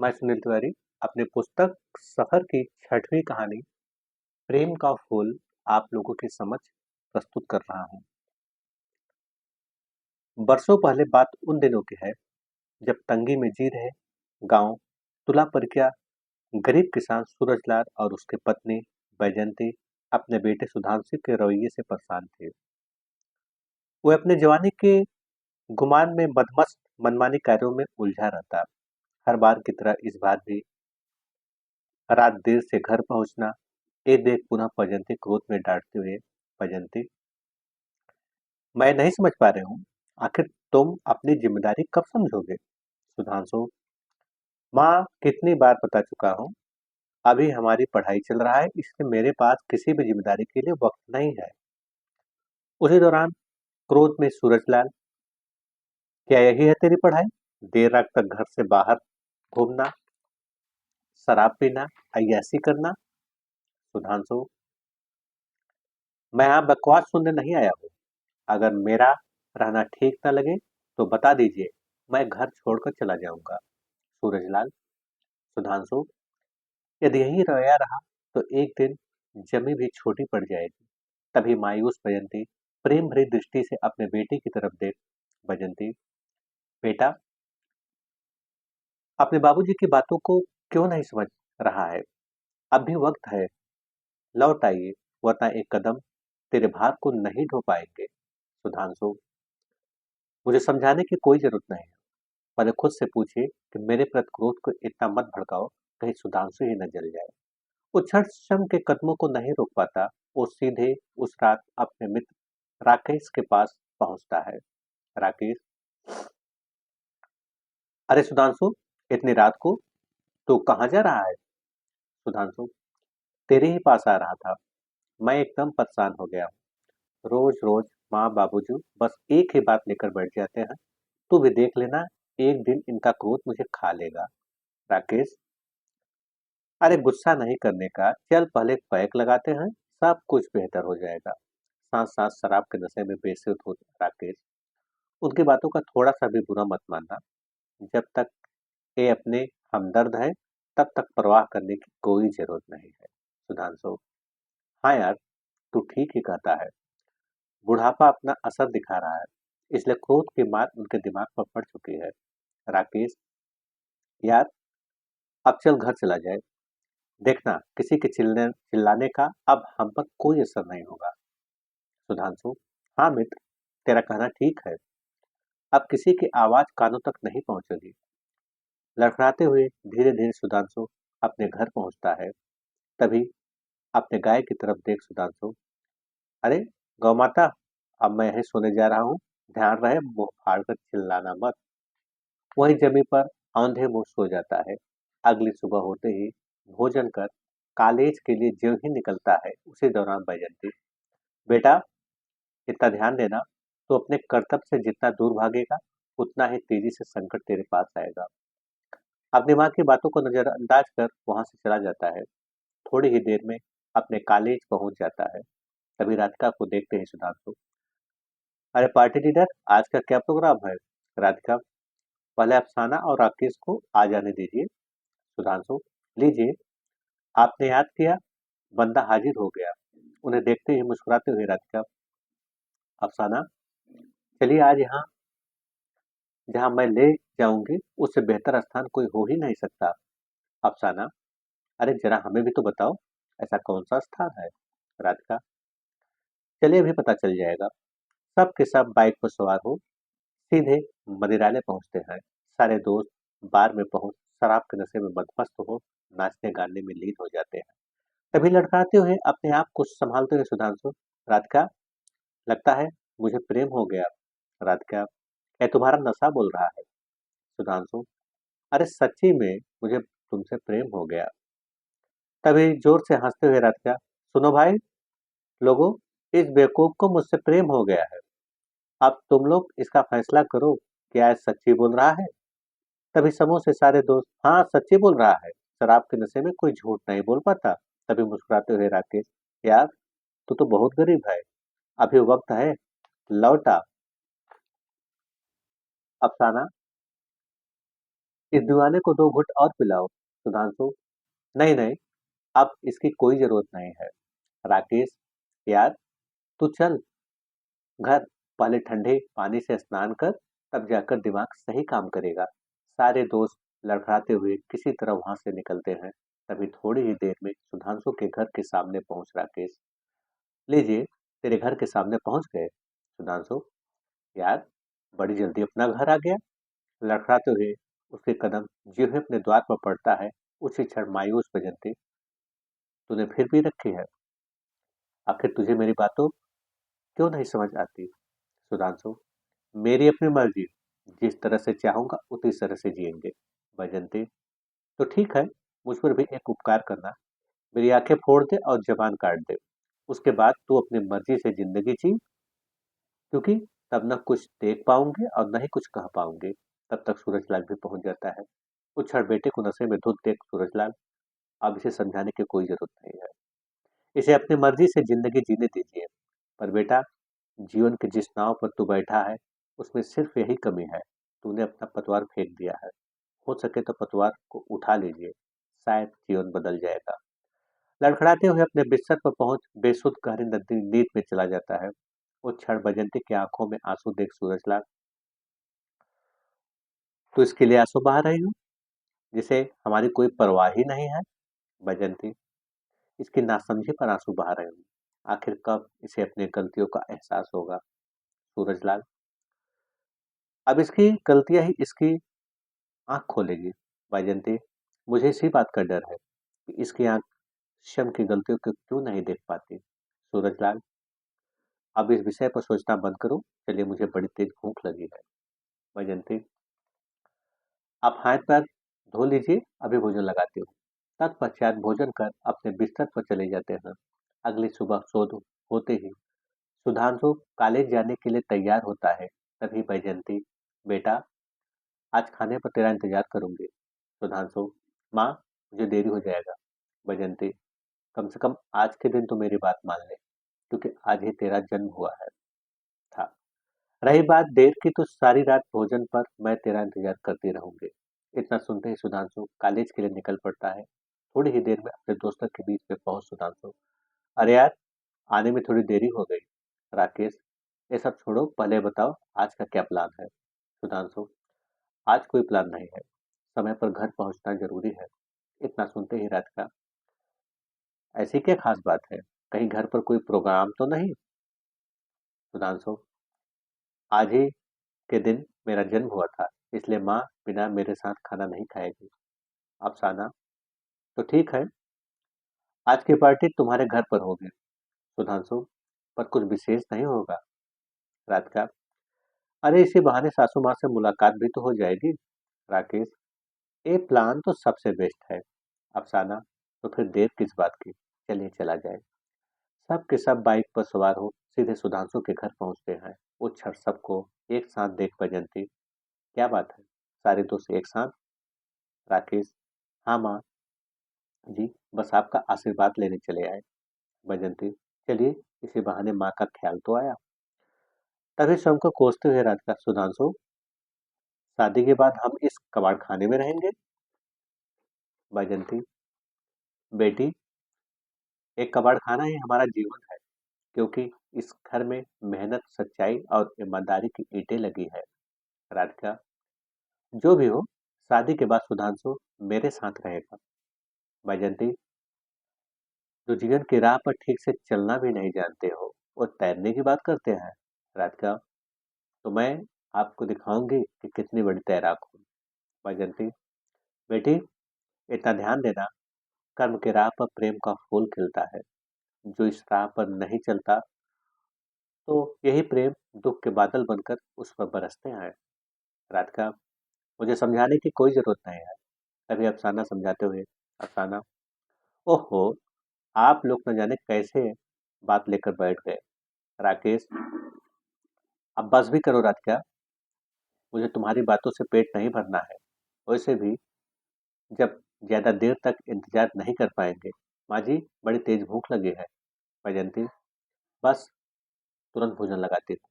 मैं सुनील तिवारी अपनी पुस्तक सफर की छठवीं कहानी प्रेम का फूल आप लोगों के समक्ष प्रस्तुत कर रहा हूँ। बरसों पहले बात उन दिनों की है जब तंगी में जी रहे गांव तुलापरकिया गरीब किसान सूरजलाल और उसकी पत्नी बैजंती अपने बेटे सुधांशु के रवैये से परेशान थे। वो अपने जवानी के गुमान में मदमस्त मनमानी कार्यों में उलझा रहता। हर बार की तरह इस बार भी रात देर से घर पहुंचना। ये देख पुनः बैजंती क्रोध में डांटते हुए, बैजंती, मैं नहीं समझ पा रही हूँ, आखिर तुम अपनी जिम्मेदारी कब समझोगे? सुधांशु, माँ कितनी बार बता चुका हूँ, अभी हमारी पढ़ाई चल रहा है, इसलिए मेरे पास किसी भी जिम्मेदारी के लिए वक्त नहीं है। उसी दौरान क्रोध में सूरजलाल, क्या यही है तेरी पढ़ाई? देर रात तक घर से बाहर घूमना, शराब पीना, अय्याशी करना? सुधांशु, मैं यहाँ बकवास सुनने नहीं आया हूँ। अगर मेरा रहना ठीक न लगे तो बता दीजिए, मैं घर छोड़कर चला जाऊंगा। सूरजलाल, सुधांशु, यदि यही रवैया रहा तो एक दिन जमी भी छोटी पड़ जाएगी। तभी मायूस बजंती प्रेम भरी दृष्टि से अपने बेटे की तरफ देख, बजंती, बेटा, अपने बाबूजी की बातों को क्यों नहीं समझ रहा है? अब भी वक्त है, लौट आइए, वरना एक कदम तेरे भार को नहीं ढो पाएंगे। सुधांशु, मुझे समझाने की कोई जरूरत नहीं है। पहले खुद से पूछिए कि मेरे प्रति क्रोध को इतना मत भड़काओ, कहीं सुधांशु ही न जल जाए। वो क्षण के कदमों को नहीं रोक पाता। वो सीधे उस रात अपने मित्र राकेश के पास पहुंचता है। राकेश, अरे सुधांशु, इतनी रात को तू कहाँ जा रहा है? सुधांशु, तेरे ही पास आ रहा था। मैं एकदम परेशान हो गया हूँ। रोज रोज माँ बाबूजी बस एक ही बात लेकर बैठ जाते हैं। तू भी देख लेना, एक दिन इनका क्रोध मुझे खा लेगा। राकेश, अरे गुस्सा नहीं करने का, चल पहले पैक लगाते हैं, सब कुछ बेहतर हो जाएगा। साथ साथ शराब के नशे में बेसुध हो राकेश, उनकी बातों का थोड़ा सा भी बुरा मत मानना। जब तक ये अपने हमदर्द है तब तक परवाह करने की कोई जरूरत नहीं है। सुधांशु, हाँ यार, तू ठीक ही कहता है। बुढ़ापा अपना असर दिखा रहा है, इसलिए क्रोध की मार उनके दिमाग पर पड़ चुकी है। राकेश, यार, अब चल घर चला जाए। देखना किसी के चिल्लाने का अब हम पर कोई असर नहीं होगा। सुधांशु, हाँ मित्र, तेरा कहना ठीक है। अब किसी की आवाज कानों तक नहीं पहुंचेगी। लड़खड़ाते हुए धीरे धीरे सुधांशु अपने घर पहुंचता है। तभी अपने गाय की तरफ देख सुधांशु, अरे गौ माता, अब मैं यहीं सोने जा रहा हूँ, ध्यान रहे मुंह फाड़ कर चिल्लाना मत। वही जमी पर औंधे मुंह सो जाता है। अगली सुबह होते ही भोजन कर कॉलेज के लिए ज्यों ही निकलता है, उसी दौरान बैजंती, बेटा, इतना ध्यान देना, तो अपने कर्तव्य से जितना दूर भागेगा उतना ही तेजी से संकट तेरे पास आएगा। अपनी माँ की बातों को नजरअंदाज कर वहां से चला जाता है। थोड़ी ही देर में अपने कॉलेज पहुंच जाता है। तभी राधिका को देखते ही सुधांशु, अरे पार्टी लीडर, आज का क्या प्रोग्राम है? राधिका, पहले अफसाना और राकेश को आ जाने दीजिए। सुधांशु, लीजिए, आपने याद किया, बंदा हाजिर हो गया। उन्हें देखते ही मुस्कुराते हुए राधिका, अफसाना, चलिए आज यहाँ जहाँ मैं ले जाऊंगी उससे बेहतर स्थान कोई हो ही नहीं सकता। अफसाना, अरे जरा हमें भी तो बताओ, ऐसा कौन सा स्थान है? राधिका, चलिए अभी पता चल जाएगा। सब के सब बाइक पर सवार हो सीधे मदिरालय पहुंचते हैं। सारे दोस्त बार में पहुंच शराब के नशे में मदमस्त हो नाचने गाने में लीन हो जाते हैं। तभी लड़खड़ाते हुए अपने आप को संभालते हुए सुधांशु, राधिका, लगता है मुझे प्रेम हो गया। राधिका, ये तुम्हारा नशा बोल रहा है। सुधांशु, अरे सच्ची में मुझे तुमसे प्रेम हो गया। तभी जोर से हंसते हुए राधिका, सुनो भाई लोगों, इस बेवकूफ को मुझसे प्रेम हो गया है। अब तुम लोग इसका फैसला करो, क्या ये सच्ची बोल रहा है? तभी समूह से सारे दोस्त, हाँ सच्ची बोल रहा है, शराब के नशे में कोई झूठ नहीं बोल पाता। तभी मुस्कुराते हुए राकेश, यार, तू तो बहुत गरीब है, अभी वक्त है, लौटा। अफसाना, इस दीवाने को 2 घूँट और पिलाओ। सुधांशु, नहीं, नहीं, अब इसकी कोई ज़रूरत नहीं है। राकेश, यार, तू चल घर, पहले ठंडे पानी से स्नान कर, तब जाकर दिमाग सही काम करेगा। सारे दोस्त लड़खड़ाते हुए किसी तरह वहां से निकलते हैं। तभी थोड़ी ही देर में सुधांशु के घर के सामने पहुंच राकेश। लीजिए, तेरे घर के सामने पहुंच गए। सुधांशु, यार, बड़ी जल्दी अपना घर आ गया। लड़खड़ाते हुए उसके कदम ज्यों ही अपने द्वार पर पड़ता है, उसी क्षण मायूस बजंती, तूने फिर भी रखी है। आखिर तुझे मेरी बातों क्यों नहीं समझ आती? सुधांशु, मेरी अपनी मर्जी, जिस तरह से चाहूंगा उसी तरह से जिएंगे। वैजंती, तो ठीक है, मुझ पर भी एक उपकार करना, मेरी आंखें फोड़ दे और जबान काट दे। उसके बाद तू अपनी मर्जी से जिंदगी जी, क्योंकि तब न कुछ देख पाऊंगे और न ही कुछ कह पाऊंगे। तब तक सूरजलाल भी पहुंच जाता है। उस क्षण बेटे को नशे में धुत देख सूरजलाल, अब इसे समझाने की कोई जरूरत नहीं है। इसे अपनी मर्जी से जिंदगी जीने दीजिए। पर बेटा, जीवन के जिस नाव पर तू बैठा है, उसमें सिर्फ यही कमी है, तूने अपना पतवार फेंक दिया है। हो सके तो पतवार को उठा लीजिए, शायद जीवन बदल जाएगा। लड़खड़ाते हुए अपने बिस्तर पर पहुंच बेसुध गहरी नदी नींद में चला जाता है। उस क्षण बजंती की आंखों में आंसू देख सूरजलाल, तो इसके लिए आंसू बहा रही हूँ जिसे हमारी कोई परवाह ही नहीं है? बजंती, इसकी नासमझी पर आंसू बहा रही हूँ। आखिर कब इसे अपनी गलतियों का एहसास होगा? सूरजलाल, अब इसकी गलतियां ही इसकी आंख खोलेगी। वैजयंती, मुझे इसी बात का डर है कि इसकी आंख शम की गलतियों को क्यों नहीं देख पाती। सूरजलाल, अब इस विषय पर सोचना बंद करो, चलिए मुझे बड़ी तेज भूख लगी है। वैजयंती, आप हाथ पैर धो लीजिए, अभी भोजन लगाती हूँ। तत्पश्चात भोजन कर अपने बिस्तर पर चले जाते हैं। अगली सुबह शोध होते ही सुधांशु कॉलेज जाने के लिए तैयार होता है। तभी वैजयंती, बेटा, आज खाने पर तेरा इंतजार करूंगी। सुधांशु, माँ, मुझे देरी हो जाएगा। वैजयंती, कम से कम आज के दिन तो मेरी बात मान ले, क्योंकि आज ही तेरा जन्म हुआ है था। रही बात देर की, तो सारी रात भोजन पर मैं तेरा इंतजार करती रहूंगी। इतना सुनते ही सुधांशु कॉलेज के लिए निकल पड़ता है। थोड़ी ही देर में अपने दोस्तों के बीच में पहुंच सुधांशु, अरे यार, आने में थोड़ी देरी हो गई। राकेश, ये सब छोड़ो, पहले बताओ आज का क्या प्लान है? सुधांशु, आज कोई प्लान नहीं है, समय पर घर पहुंचना जरूरी है। इतना सुनते ही राधिका, ऐसी क्या खास बात है? कहीं घर पर कोई प्रोग्राम तो नहीं? सुधांशु, आज ही के दिन मेरा जन्म हुआ था, इसलिए माँ बिना मेरे साथ खाना नहीं खाएगी। अफसाना, तो ठीक है, आज की पार्टी तुम्हारे घर पर होगी। सुधांशु, पर कुछ विशेष नहीं होगा। राधिका, अरे इसी बहाने सासू माँ से मुलाकात भी तो हो जाएगी। राकेश, ये प्लान तो सबसे बेस्ट है। अफसाना, तो फिर देर किस बात की, चलिए चला जाए। सब के सब बाइक पर सवार हो सीधे सुधांशु के घर पहुंचते हैं। वो क्षण सबको एक साथ देख बजंती, क्या बात है, सारे दोस्त एक साथ? राकेश, हाँ माँ जी, बस आपका आशीर्वाद लेने चले आए। बजंती, चलिए, इसी बहाने माँ का ख्याल तो आया। तभी स्वयं को कोसते हुए राधिका, सुधांशु, शादी के बाद हम इस कबाड़ खाने में रहेंगे? बैजंती, बेटी, एक कबाड़ खाना ही हमारा जीवन है, क्योंकि इस घर में मेहनत, सच्चाई और ईमानदारी की ईंटें लगी है। राधिका, जो भी हो, शादी के बाद सुधांशु मेरे साथ रहेगा। बैजंती, जो जीवन की राह पर ठीक से चलना भी नहीं जानते हो, वो तैरने की बात करते हैं। राधिका, तो मैं आपको दिखाऊंगी कि कितनी बड़ी तैराक हूँ। बैजंती, बेटी, इतना ध्यान देना, कर्म की राह पर प्रेम का फूल खिलता है। जो इस राह पर नहीं चलता, तो यही प्रेम दुख के बादल बनकर उस पर बरसते हैं। राधिका, मुझे समझाने की कोई जरूरत नहीं है। तभी अफसाना समझाते हुए, अफसाना, ओहो, आप लोग न जाने कैसे बात लेकर बैठ गए। राकेश, अब बस भी करो राधिका, मुझे तुम्हारी बातों से पेट नहीं भरना है। वैसे भी जब ज्यादा देर तक इंतजार नहीं कर पाएंगे। माँ जी, बड़ी तेज भूख लगी है। वैजंती, बस तुरंत भोजन लगाती हूँ।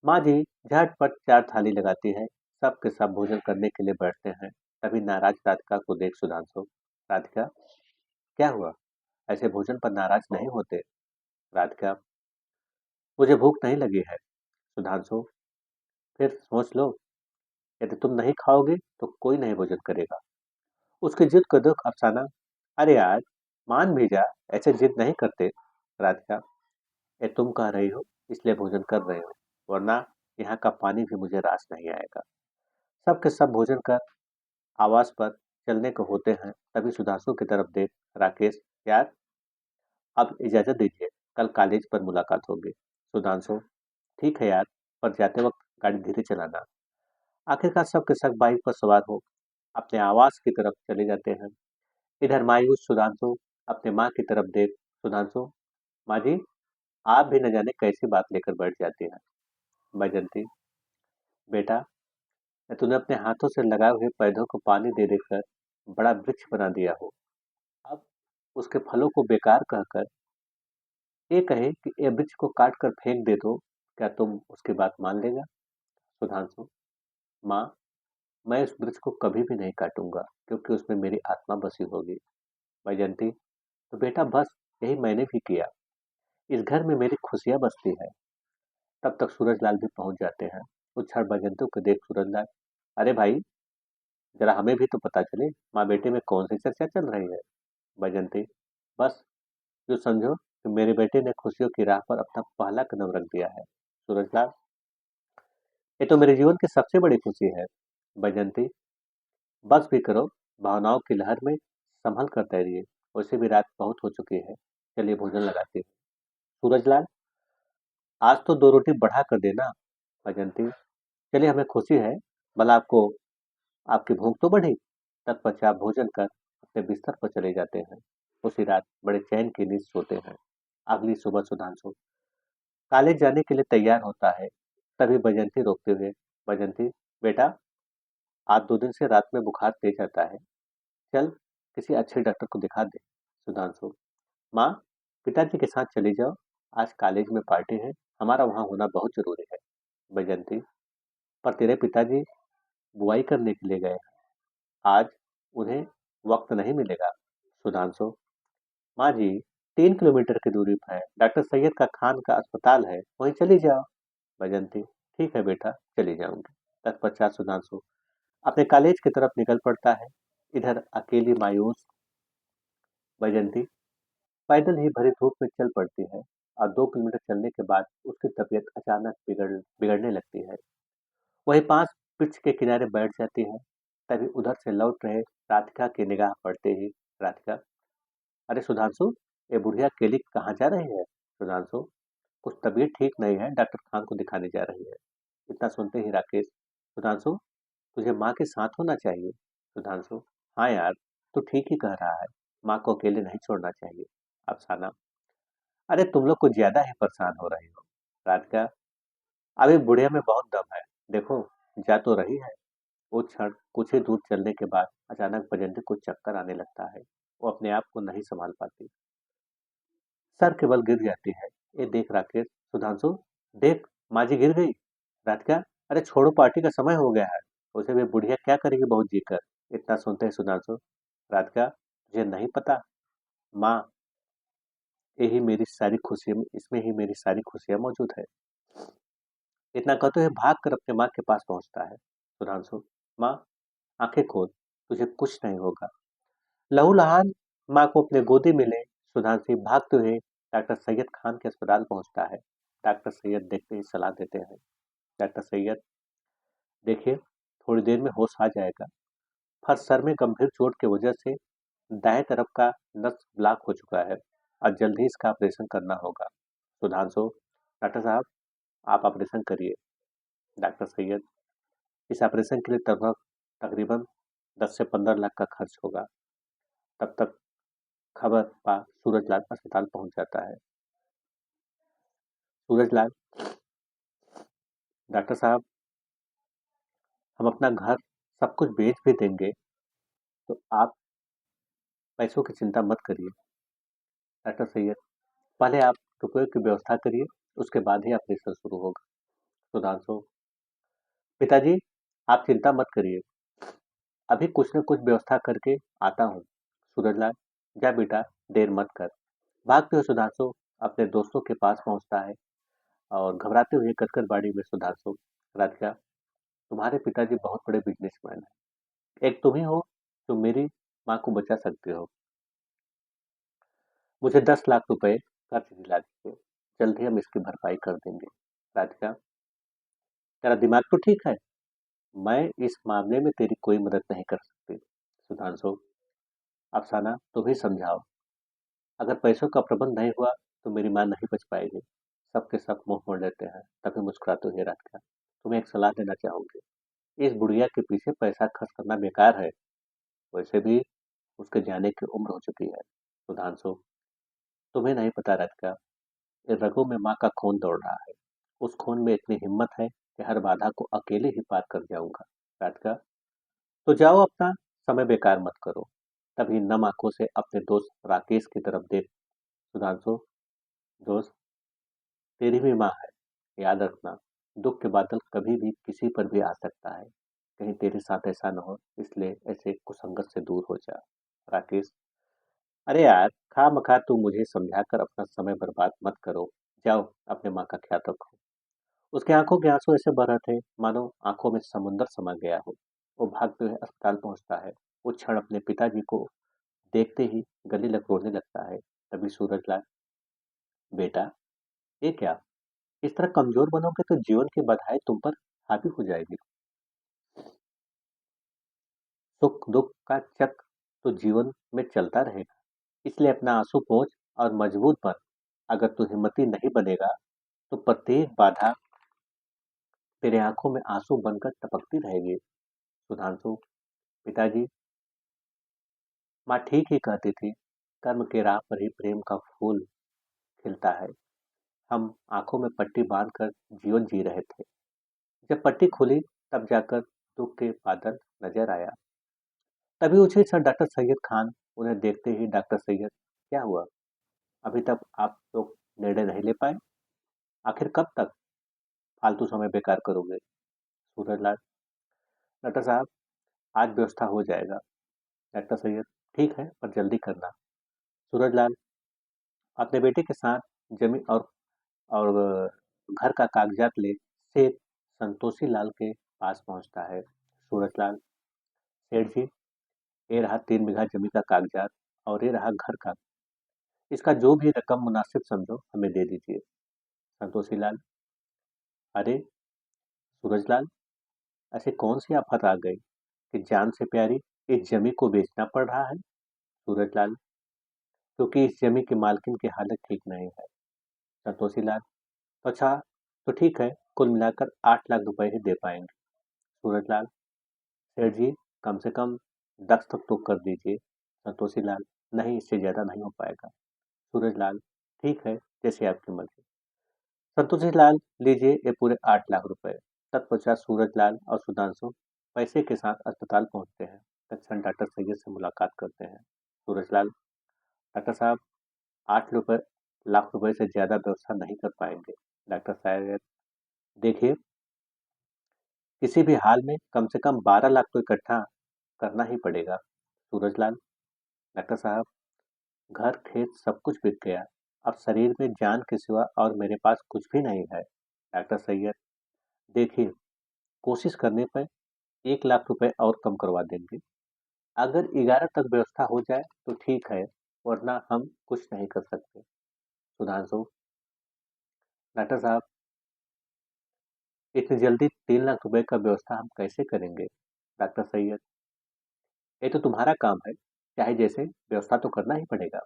माँ जी झटपट 4 थाली लगाती है। सब के सब भोजन करने के लिए बैठते हैं। तभी नाराज राधिका को देख सुधांशु, राधिका, क्या हुआ? ऐसे भोजन पर नाराज नहीं होते। राधिका, मुझे भूख नहीं लगी है। सुधांशु, फिर सोच लो, यदि तुम नहीं खाओगे तो कोई नहीं भोजन करेगा। उसकी जिद को देख अफसाना, अरे यार, मान भी जा, ऐसे जिद नहीं करते। राधिका, ये तुम कह रही हो इसलिए भोजन कर रहे हो, वरना यहाँ का पानी भी मुझे रास नहीं आएगा। सबके सब भोजन कर आवाज पर चलने को होते हैं। तभी सुधांशु की तरफ देख राकेश, यार, अब इजाजत दीजिए, कल कॉलेज पर मुलाकात होगी। सुधांशु, ठीक है यार, पर जाते वक्त गाड़ी धीरे चलाना। आखिरकार सबके सब बाइक पर सवार हो अपने आवास की तरफ चले जाते हैं। इधर मायूस सुधांशु अपने माँ की तरफ देख, सुधांशु, माँ जी, आप भी न जाने कैसी बात लेकर बैठ जाती हैं। बैजंती, बेटा, तूने अपने हाथों से लगाए हुए पौधों को पानी दे देकर बड़ा वृक्ष बना दिया हो, अब उसके फलों को बेकार कहकर ये कहे कि ये वृक्ष को काट कर फेंक दे दो, क्या तुम उसकी बात मान लेगा? सुधांशु, माँ, मैं उस वृक्ष को कभी भी नहीं काटूंगा, क्योंकि उसमें मेरी आत्मा बसी होगी। बैजंती, तो बेटा बस, यही मैंने भी किया, इस घर में मेरी खुशियां बसती है। तब तक सूरजलाल भी पहुंच जाते हैं। उस क्षण बैजंतु को देख सूरजलाल, अरे भाई, जरा हमें भी तो पता चले, माँ बेटे में कौन सी चर्चा चल रही है। बैजंती, बस जो समझो कि मेरे बेटे ने खुशियों की राह पर अपना पहला कदम रख दिया है। सूरजलाल, ये तो मेरे जीवन की सबसे बड़ी खुशी है। बैजंती, बस भी करो, भावनाओं की लहर में संभल कर तैरिए, वैसे भी रात बहुत हो चुकी है, चलिए भोजन लगाते हैं। सूरजलाल, आज तो 2 रोटी बढ़ा कर देना। बैजंती, चलिए, हमें खुशी है, भला आपको आपकी भूख तो बढ़ी। तत्पश्चात भोजन कर अपने बिस्तर पर चले जाते हैं। उसी रात बड़े चैन की नींद सोते हैं। अगली सुबह सुधांशु कॉलेज जाने के लिए तैयार होता है। तभी बैजंती रोकते हुए, बैजंती, बेटा, आज 2 दिन से रात में बुखार तेज आता है, चल किसी अच्छे डॉक्टर को दिखा दे। सुधांशु, माँ, पिताजी के साथ चली जाओ, आज कॉलेज में पार्टी है, हमारा वहाँ होना बहुत जरूरी है। बैजंती, पर तेरे पिताजी बुआई करने के लिए गए हैं, आज उन्हें वक्त नहीं मिलेगा। सुधांशु, माँ जी, 3 किलोमीटर की दूरी पर है, डॉक्टर सैयद का खान का अस्पताल है, वहीं चली जाओ। बैजंती, ठीक है बेटा, चली जाऊंगी। तत्पश्चात सुधांशु अपने कॉलेज की तरफ निकल पड़ता है। इधर अकेली मायूस बैजंती पैदल ही भरी धूप में चल पड़ती है, और 2 किलोमीटर चलने के बाद उसकी तबीयत अचानक बिगड़ने लगती है। वही पास वृक्ष के किनारे बैठ जाती है। तभी उधर से लौट रहे राधिका की निगाह पड़ते ही, राधिका, अरे सुधांशु, ये बुढ़िया केली कहाँ जा रही है? सुधांशु, कुछ तबीयत ठीक नहीं है, डॉक्टर खान को दिखाने जा रही है। इतना सुनते ही राकेश, सुधांशु, तुझे माँ के साथ होना चाहिए। सुधांशु, हाँ यार, तू ठीक ही कह रहा है, माँ को अकेले नहीं छोड़ना चाहिए। अफसाना, अरे तुम लोग कुछ ज्यादा ही परेशान हो रहे हो। राधिका, अभी बुढ़िया में बहुत दम है, देखो, जा तो रही है। वो क्षण कुछ ही दूर चलने के बाद अचानक बजंती को चक्कर आने लगता है। वो अपने आप को नहीं संभाल पाती, सर के बल गिर जाती है। ये देख राकेश, सुधांशु, देख, माँ जी गिर गई। राधिका, अरे छोड़ो, पार्टी का समय हो गया है, उसे भी बुढ़िया क्या करेगी बहुत जी कर। इतना सुनते ही सुधांशु, राधिका, तुझे नहीं पता, माँ, यही मेरी सारी खुशियाँ, इसमें ही मेरी सारी खुशियाँ मौजूद है। इतना कहते हुए भाग कर अपने माँ के पास पहुंचता है। सुधांशु, माँ, आंखें खोल, तुझे कुछ नहीं होगा। लहूलुहान माँ को अपने गोदी में ले सुधांशु भागते हुए डॉक्टर सैयद खान के अस्पताल पहुंचता है। डॉक्टर सैयद देखते ही सलाह देते हैं, डॉक्टर सैयद, देखिए, थोड़ी देर में होश आ जाएगा, पर सर में गंभीर चोट की वजह से दाएं तरफ का नस ब्लॉक हो चुका है, और जल्द ही इसका ऑपरेशन करना होगा। सुधांशु, डॉक्टर साहब, आप ऑपरेशन करिए। डॉक्टर सैयद, इस ऑपरेशन के लिए तकरीबन 10 से 15 लाख का खर्च होगा। तब तक खबर पा सूरजलाल अस्पताल पहुंच जाता है। सूरजलाल, डॉक्टर साहब, हम अपना घर सब कुछ बेच भी देंगे, तो आप पैसों की चिंता मत करिए। डॉक्टर सैयद, पहले आप रुपये की व्यवस्था करिए, उसके बाद ही ऑपरेशन शुरू होगा। सुधांशु, पिताजी, आप चिंता मत करिए, अभी कुछ न कुछ व्यवस्था करके आता हूँ। सूरजलाल, जा बेटा, देर मत कर। भागते हुए सुधांशु अपने दोस्तों के पास पहुंचता है और घबराते हुए कक्कड़बाड़ी में सुधांशु, राधिका, तुम्हारे पिताजी बहुत बड़े बिजनेसमैन हैं। एक तुम ही हो जो मेरी माँ को बचा सकते हो। मुझे 10 लाख रुपए कर्ज दिला दीजिए, जल्द ही हम इसकी भरपाई कर देंगे। राधिका, तेरा दिमाग तो ठीक है, मैं इस मामले में तेरी कोई मदद नहीं कर सकती। सुधांशु, अफसाना तुम ही समझाओ, अगर पैसों का प्रबंध नहीं हुआ तो मेरी माँ नहीं बच पाएगी। सबके सब मुंह मोड़ लेते हैं, तभी मुस्कुराते हुए राधिका, तुम्हें एक सलाह देना चाहूंगी। इस बुढ़िया के पीछे पैसा खर्च करना बेकार है, वैसे भी उसके जाने की उम्र हो चुकी है। सुधांशु, तुम्हें नहीं पता राधिका, इस रगों में माँ का खून दौड़ रहा है। उस खून में इतनी हिम्मत है कि हर बाधा को अकेले ही पार कर जाऊंगा। राधिका, तो जाओ, अपना समय बेकार मत करो। तभी नम आंखों से अपने दोस्त राकेश की तरफ देख सुधांशु, दोस्त, तेरी भी माँ है, याद रखना, दुख के बादल कभी भी किसी पर भी आ सकता है। कहीं तेरे साथ ऐसा न हो, इसलिए ऐसे कुसंगत से दूर हो जा। राकेश, अरे यार, खामखा तुम मुझे समझाकर अपना समय बर्बाद मत करो। जाओ, अपने माँ का ख्याल रखो। उसकी आंखों के आंसू ऐसे बह रहे थे मानो आंखों में समुंदर समा गया हो। वो भागते हुए अस्पताल पहुंचता है। वो क्षण अपने पिताजी को देखते ही गले लग रोने लगता है। तभी सूरजलाल, बेटा, ये क्या, इस तरह कमजोर बनोगे तो जीवन की बाधाएं तुम पर हावी हो जाएगी। सुख दुख का चक्र तो जीवन में चलता रहेगा, इसलिए अपना आंसू पोंछ और मजबूत बन। अगर तू हिम्मती नहीं बनेगा तो प्रत्येक बाधा तेरे आंखों में आंसू बनकर टपकती रहेगी। सुधांशु, पिताजी, माँ ठीक ही कहती थी, कर्म के राह पर ही प्रेम का फूल खिलता है। हम आंखों में पट्टी बांधकर जीवन जी रहे थे। जब पट्टी खुली तब जाकर दुख के बादल नजर आया। तभी उछे सर डॉक्टर सैयद खान। उन्हें देखते ही, डॉक्टर सैयद, क्या हुआ, अभी तक आप लोग निर्णय नहीं ले पाए? आखिर कब तक फालतू समय बेकार करोगे? सूरजलाल, डॉक्टर साहब, आज व्यवस्था हो जाएगा। डॉक्टर सैयद, ठीक है, पर जल्दी करना। सूरजलाल अपने बेटे के साथ जमीन और घर का कागजात ले सेठ संतोषी लाल के पास पहुंचता है। सूरजलाल, सेठ जी, ये रहा 3 बीघा जमीन का कागजात और ये रहा घर का, इसका जो भी रकम मुनासिब समझो हमें दे दीजिए। संतोषी लाल, अरे सूरजलाल, ऐसे कौन सी आफत आ गई कि जान से प्यारी इस जमी को बेचना पड़ रहा है? सूरजलाल, क्योंकि इस जमी की मालकिन की हालत ठीक नहीं है। संतोषी लाल, तो अच्छा, तो ठीक है, कुल मिलाकर 8 लाख रुपए ही दे पाएंगे। सूरजलाल, सेठ जी, कम से कम 10 तक तो कर दीजिए। संतोषी लाल, नहीं, इससे ज्यादा नहीं हो पाएगा। सूरजलाल, ठीक है, जैसे आपकी मर्जी। संतोषी लाल, लीजिए ये पूरे 8 लाख रुपए। तत्पश्चात सूरजलाल और सुधांशु पैसे के साथ अस्पताल पहुंचते हैं। तत्क्षण डॉक्टर सैयद से मुलाकात करते हैं। सूरजलाल, डॉक्टर साहब, 8 लाख रुपए से ज्यादा व्यवस्था नहीं कर पाएंगे। डॉक्टर साहब, देखिए, किसी भी हाल में कम से कम 12 लाख तो इकट्ठा करना ही पड़ेगा। सूरजलाल, डॉक्टर साहब, घर खेत सब कुछ बिक गया, अब शरीर में जान के सिवा और मेरे पास कुछ भी नहीं है। डॉक्टर सैयद, देखिए, कोशिश करने पर 1 लाख रुपए और कम करवा देंगे। अगर 11 तक व्यवस्था हो जाए तो ठीक है, वरना हम कुछ नहीं कर सकते। सुधांशु, डॉक्टर साहब, इतनी जल्दी 3 लाख रुपए का व्यवस्था हम कैसे करेंगे? डॉक्टर सैयद, ये तो तुम्हारा काम है, चाहे जैसे व्यवस्था तो करना ही पड़ेगा।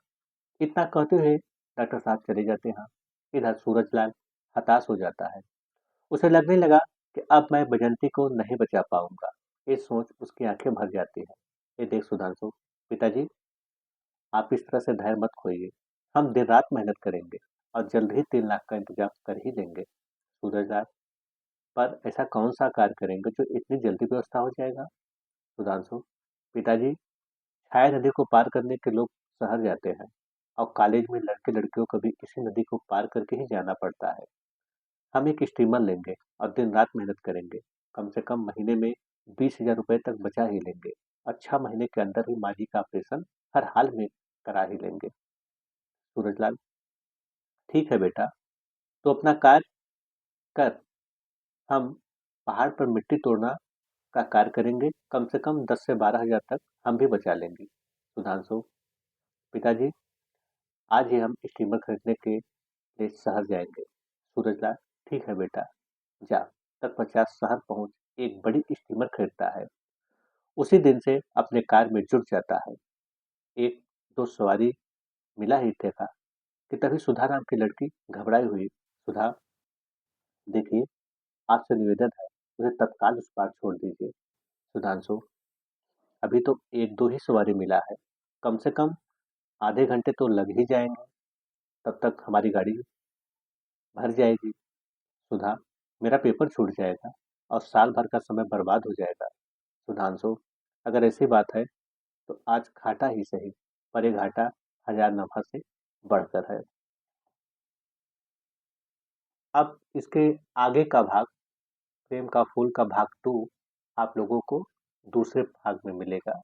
इतना कहते हुए डॉक्टर साहब चले जाते हैं। इधर सूरजलाल हताश हो जाता है। उसे लगने लगा कि अब मैं बजंती को नहीं बचा पाऊंगा। ये सोच उसकी आंखें भर जाती है। ये देख सुधांशु, पिताजी, आप इस तरह से धैर्य मत खोइए, हम दिन रात मेहनत करेंगे और जल्द ही 3 लाख का इंतजाम कर ही लेंगे। सूरजलाल, पर ऐसा कौन सा कार्य करेंगे जो इतनी जल्दी व्यवस्था हो जाएगा? सुधांशु, पिताजी, छाया नदी को पार करने के लोग शहर जाते हैं और कॉलेज में लड़के लड़कियों को भी इसी नदी को पार करके ही जाना पड़ता है। हम एक स्टीमर लेंगे और दिन रात मेहनत करेंगे। कम से कम महीने में 20,000 रुपए तक बचा ही लेंगे और 6 महीने के अंदर ही माँ जी का ऑपरेशन हर हाल में करा ही लेंगे। सूरजलाल, ठीक है बेटा, तो अपना कार्य कर। हम पहाड़ पर मिट्टी तोड़ना का कार्य करेंगे, कम से कम 10 से 12,000 तक हम भी बचा लेंगे। सुधांशु, पिताजी, आज ही हम स्टीमर खरीदने के लिए शहर जाएंगे। सूरजलाल, ठीक है बेटा, जा। तत्पश्चात शहर पहुंच एक बड़ी स्टीमर खरीदता है। उसी दिन से अपने कार्य में जुट जाता है। एक दो सवारी मिला ही था कि तभी सुधा नाम की लड़की घबराई हुई, सुधा, देखिए, आपसे निवेदन है, मुझे तत्काल उस पार छोड़ दीजिए। सुधांशु, अभी तो एक दो ही सवारी मिला है, कम से कम आधे घंटे तो लग ही जाएंगे, तब तक हमारी गाड़ी भर जाएगी। सुधा, मेरा पेपर छूट जाएगा और साल भर का समय बर्बाद हो जाएगा। सुधांशु, अगर ऐसी बात है तो आज घाटा ही सही, पर ये घाटा हजार नफा से बढ़कर है। अब इसके आगे का भाग, प्रेम का फूल का भाग 2 आप लोगों को दूसरे भाग में मिलेगा।